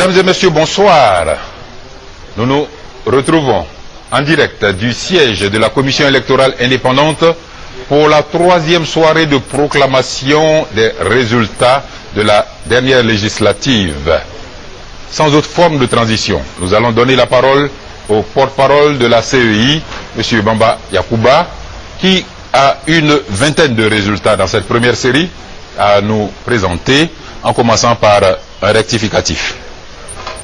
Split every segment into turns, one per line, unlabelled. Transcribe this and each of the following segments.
Mesdames et messieurs, bonsoir. Nous nous retrouvons en direct du siège de la Commission électorale indépendante pour la 3e soirée de proclamation des résultats de la dernière législative. Sans autre forme de transition, nous allons donner la parole au porte-parole de la CEI, M. Bamba Yakuba, qui a une vingtaine de résultats dans cette première série à nous présenter, en commençant par un rectificatif.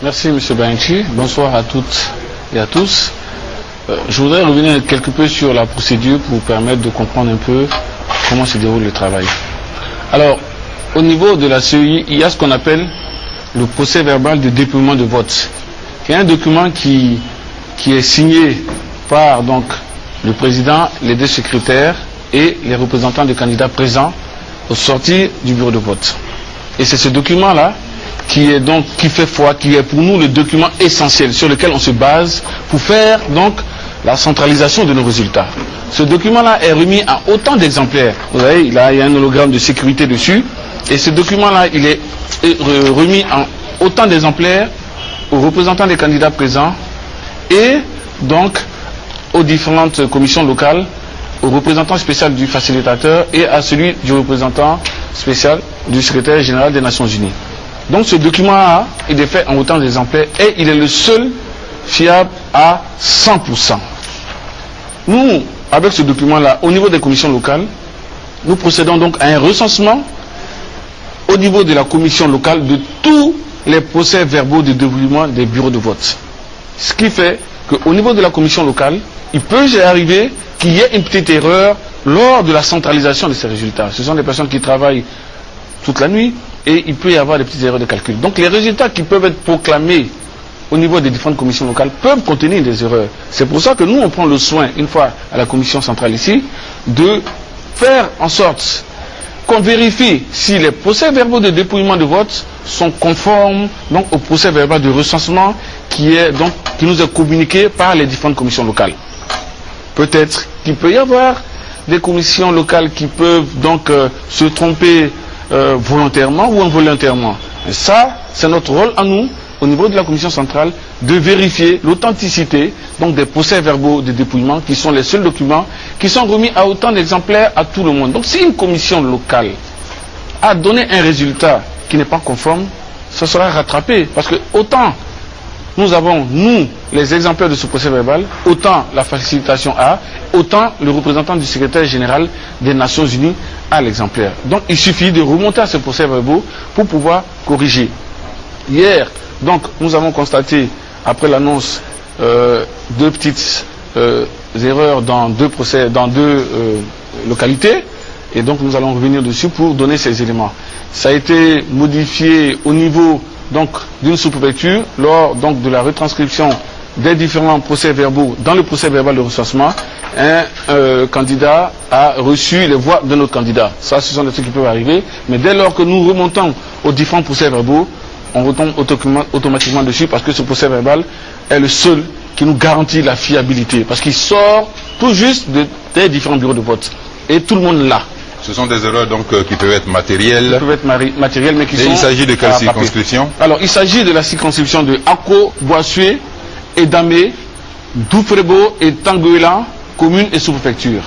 Merci M. Banchi, bonsoir à toutes et à tous. Je voudrais revenir quelque peu sur la procédure pour vous permettre de comprendre un peu comment se déroule le travail. Alors, au niveau de la CEI, il y a ce qu'on appelle le procès verbal de dépouillement de vote. Il y a un document qui est signé par donc, le président, les deux secrétaires et les représentants des candidats présents au sortir du bureau de vote. Et c'est ce document-là qui est pour nous le document essentiel sur lequel on se base pour faire donc la centralisation de nos résultats. Ce document-là est remis en autant d'exemplaires. Vous voyez, là, il y a un hologramme de sécurité dessus. Et ce document-là, il est remis en autant d'exemplaires aux représentants des candidats présents et donc aux différentes commissions locales, au représentant spécial du facilitateur et à celui du représentant spécial du secrétaire général des Nations Unies. Donc ce document-là, il est fait en autant d'exemplaires et il est le seul fiable à 100%. Nous, avec ce document-là, au niveau des commissions locales, nous procédons donc à un recensement au niveau de la commission locale de tous les procès verbaux de dépouillement des bureaux de vote. Ce qui fait qu'au niveau de la commission locale, il peut arriver qu'il y ait une petite erreur lors de la centralisation de ces résultats. Ce sont des personnes qui travaillent toute la nuit et il peut y avoir des petites erreurs de calcul. Donc les résultats qui peuvent être proclamés au niveau des différentes commissions locales peuvent contenir des erreurs. C'est pour ça que nous, on prend le soin, une fois à la commission centrale ici, de faire en sorte qu'on vérifie si les procès-verbaux de dépouillement de vote sont conformes donc, au procès-verbal de recensement qui nous est communiqué par les différentes commissions locales. Peut-être qu'il peut y avoir des commissions locales qui peuvent donc se tromper volontairement ou involontairement. Et ça, c'est notre rôle à nous, au niveau de la commission centrale, de vérifier l'authenticité donc des procès-verbaux de dépouillement qui sont les seuls documents qui sont remis à autant d'exemplaires à tout le monde. Donc si une commission locale a donné un résultat qui n'est pas conforme, ça sera rattrapé. Parce que autant nous avons, nous, les exemplaires de ce procès-verbal, autant la facilitation a, autant le représentant du secrétaire général des Nations Unies a l'exemplaire. Donc il suffit de remonter à ce procès-verbal pour pouvoir corriger. Hier, donc, nous avons constaté, après l'annonce, deux petites erreurs dans deux localités, et donc nous allons revenir dessus pour donner ces éléments. Ça a été modifié au niveau d'une sous-préfecture lors donc de la retranscription des différents procès-verbaux dans le procès-verbal de recensement. Un candidat a reçu les voix de notre candidat. Ça, ce sont des trucs qui peuvent arriver, mais dès lors que nous remontons aux différents procès-verbaux, on retombe automatiquement dessus parce que ce procès-verbal est le seul qui nous garantit la fiabilité. Parce qu'il sort tout juste des différents bureaux de vote. Et tout le monde l'a.
Ce sont des erreurs donc qui peuvent être matérielles.
Qui peuvent être matérielles, mais qui sont...
Il s'agit de quelle circonscription? Alors,
il s'agit de la circonscription de Ako, Boissué, Edamé, Doufrebo et Tanguela, commune et sous-préfecture.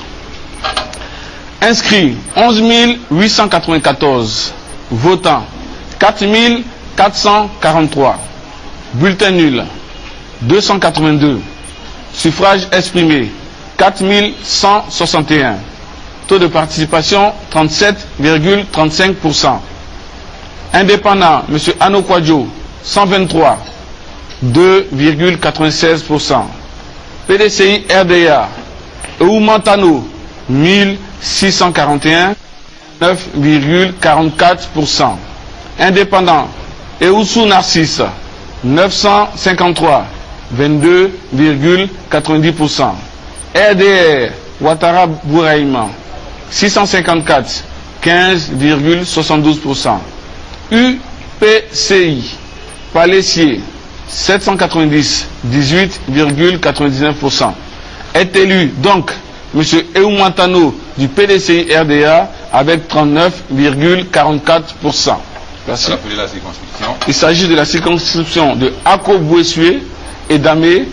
Inscrits 11 894, votants 4 443, bulletins nuls 282, suffrages exprimés 4161, taux de participation 37,35%. Indépendant, M. Ano Kwadjo 123, 2,96%. PDCI RDA, Eumantano 1641, 9,44%. Indépendant, Eoussou Narcisse 953, 22,90%. RDR Ouattara Bouraïma 654, 15,72%. UPCI Palaissier 790, 18,99%. Est élu donc M. Eumantano du PDCI RDA avec 39,44%. Merci.
Rappelez la circonscription.
Il s'agit de la circonscription de Ako-Bouessué et Damé,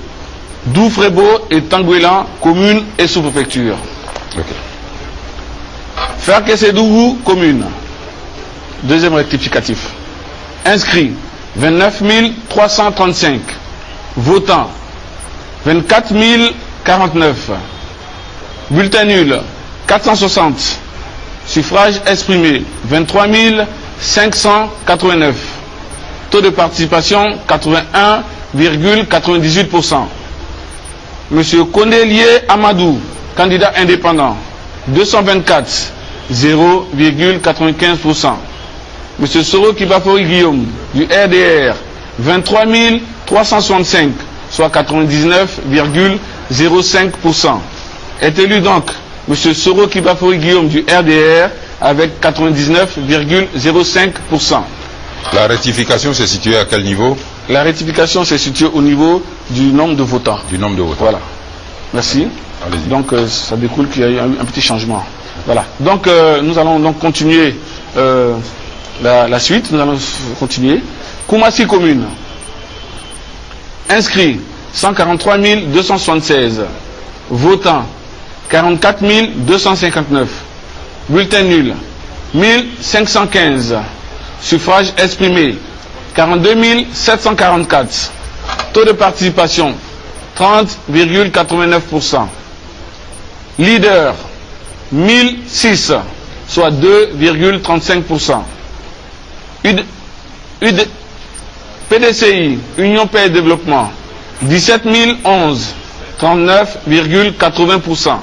Doufrebo et Tanguélan, commune et sous-préfecture.
Ok.
Ferkesedougou, commune. Deuxième rectificatif. Inscrits 29 335. Votants 24 049. Bulletin nul 460. Suffrage exprimé 23 589. Taux de participation 81,98%. Monsieur Kondelier Amadou, candidat indépendant, 224, 0,95%. Monsieur Soro Kibafori Guillaume, du RDR, 23 365, soit 99,05%. Est élu donc Monsieur Soro Kibafori Guillaume du RDR avec 99,05%.
La rectification s'est située à quel niveau?
La rectification s'est située au niveau du nombre de votants.
Du nombre de votants.
Voilà. Merci.
Allez-y.
Donc ça découle qu'il y a eu un petit changement. Voilà. Donc nous allons donc continuer la suite. Nous allons continuer. Koumassi commune. Inscrits 143 276. Votants 44 259. Bulletin nul 1515. Suffrage exprimé 42 744. Taux de participation 30,89%. Leader 1006, soit 2,35%. PDCI, Union Paix et Développement 17 011, 39,80%.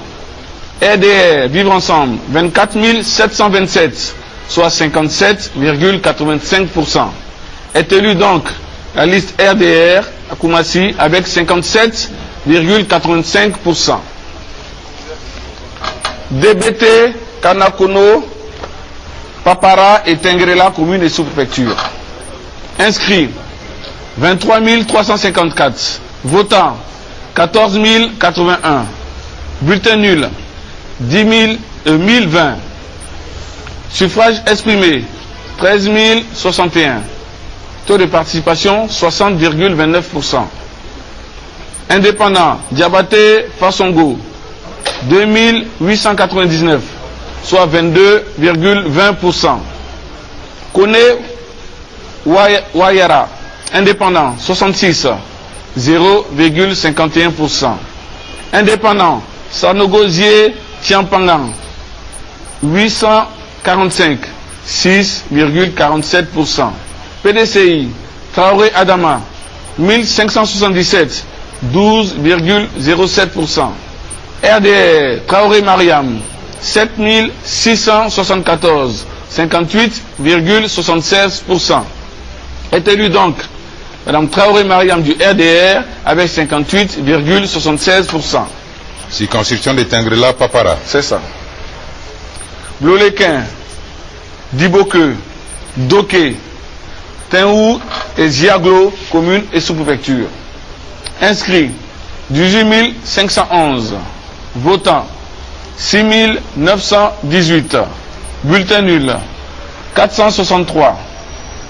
RDR, Vivre Ensemble 24 727, soit 57,85%. Est élu donc la liste RDR à Koumassi avec 57,85%. DBT, Kanakono, Papara et Tengrela, commune et sous-préfecture. Inscrits 23 354. Votants 14 081. Bulletin nul 1020. Suffrage exprimé 13 061. Taux de participation 60,29%. Indépendant Diabaté Fassongo 2899, soit 22,20%. Kone Wayara, indépendant 66, 0,51%. Indépendant Sanogozier Tiampangan 845, 6,47%. PDCI Traoré Adama 1577, 12,07%. RDR Traoré Mariam 7674, 58,76%. Est élu donc Madame Traoré Mariam du RDR avec 58,76%.
Circonscription de Tengrela Papara.
C'est ça. Blolequin, Diboke, Doké, Tenhou et Ziaglo, commune et sous-préfecture. Inscrits 18 511. Votants 6 918. Bulletin nul 463.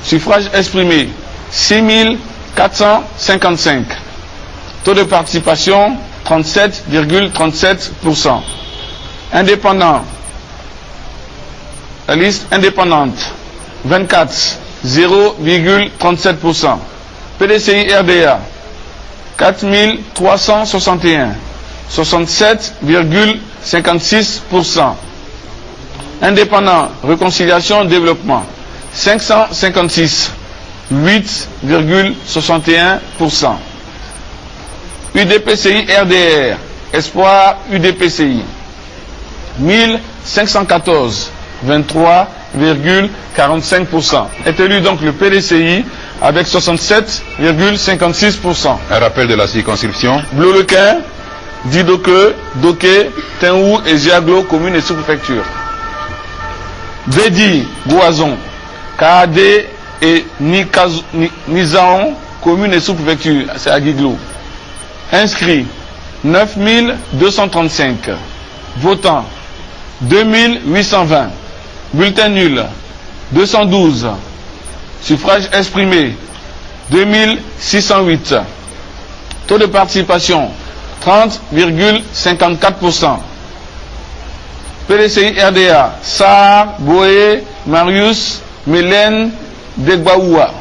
Suffrage exprimé 6 455. Taux de participation 37,37%. Indépendant. La liste indépendante 24, 0,37%. PDCI RDA 4361, 67,56%. Indépendant Réconciliation Développement 556, 8,61%. UDPCI RDR Espoir UDPCI 1514, 23,45%. Est élu donc le PDCI avec 67,56%.
Un rappel de la circonscription.
Blolequin, Didoke, Doké, Tenhou et Ziaglo, commune et sous-préfecture. Bédi, Goazon, Kaadé et Nizaon, commune et sous-préfecture. C'est à Guiglo. Inscrits 9235. Votants 2820. Bulletin nul 212. Suffrage exprimé, 2608. Taux de participation, 30,54%. PDCI RDA, Sarr, Boé, Marius, Mélène, Degbaoua.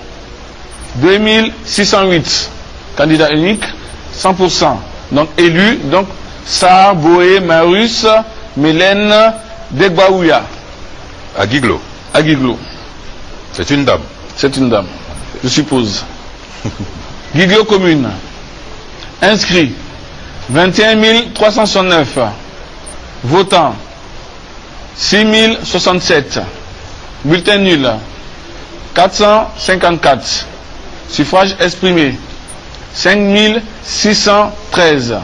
2608. Candidat unique, 100%. Donc élu, donc Sarr, Boé, Marius, Mélène, Degbaoua.
Agiglo.
Agiglo.
C'est une dame.
C'est une dame, je suppose. Guiglo commune. Inscrit 21 369. Votants 6 067. Bulletin nul 454. Suffrage exprimé 5 613.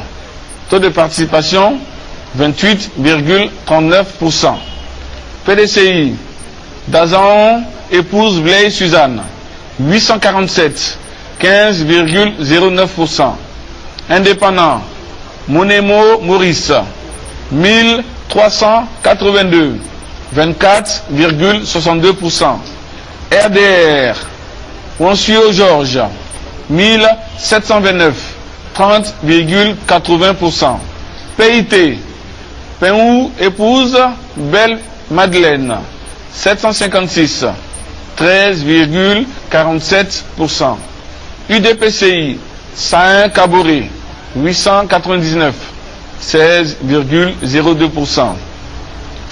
Taux de participation 28,39%. PDCI Dazan épouse Blaise Suzanne 847, 15,09%. Indépendant Monemo Maurice 1382, 24,62%. RDR Wonsio Georges 1729, 30,80%. PIT Penou épouse Belle Madeleine 756, 13,47%. UDPCI Saint Caboret 899, 16,02%.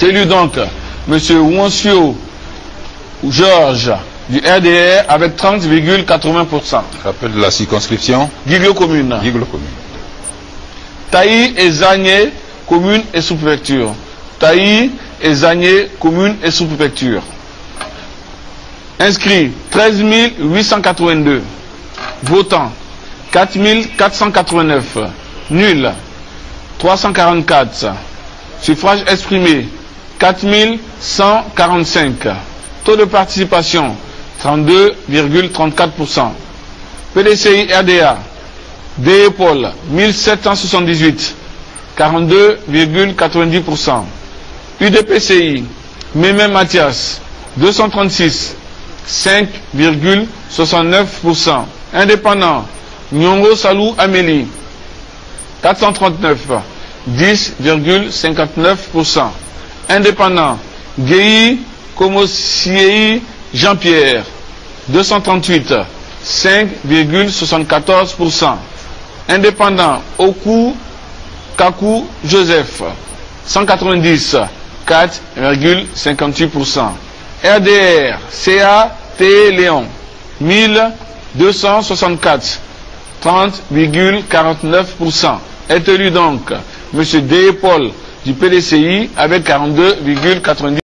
Élu donc M. Wonsio Georges du RDR avec 30,80%.
Rappel de la circonscription.
Guiglo commune.
Guiglo commune.
Taï et Zagné, commune et sous-préfecture. Taï et Zagné, commune et sous-préfecture. Inscrits 13 882. Votants 4 489. Nuls 344. Suffrage exprimé 4 145. Taux de participation 32,34%. PDCI RDA Dépôle 1778, 42,90%. UDPCI Mémé Mathias 236, 5,69%. Indépendant Nyongo Salou Amélie 439, 10,59%. Indépendant Guéhi Komosiei Jean-Pierre 238, 5,74%. Indépendant Oku Kakou Joseph 190, 4,58%. RDR CAT Léon 1264, 30,49%. Est élu donc M. D. Paul du PDCI avec 42,90%.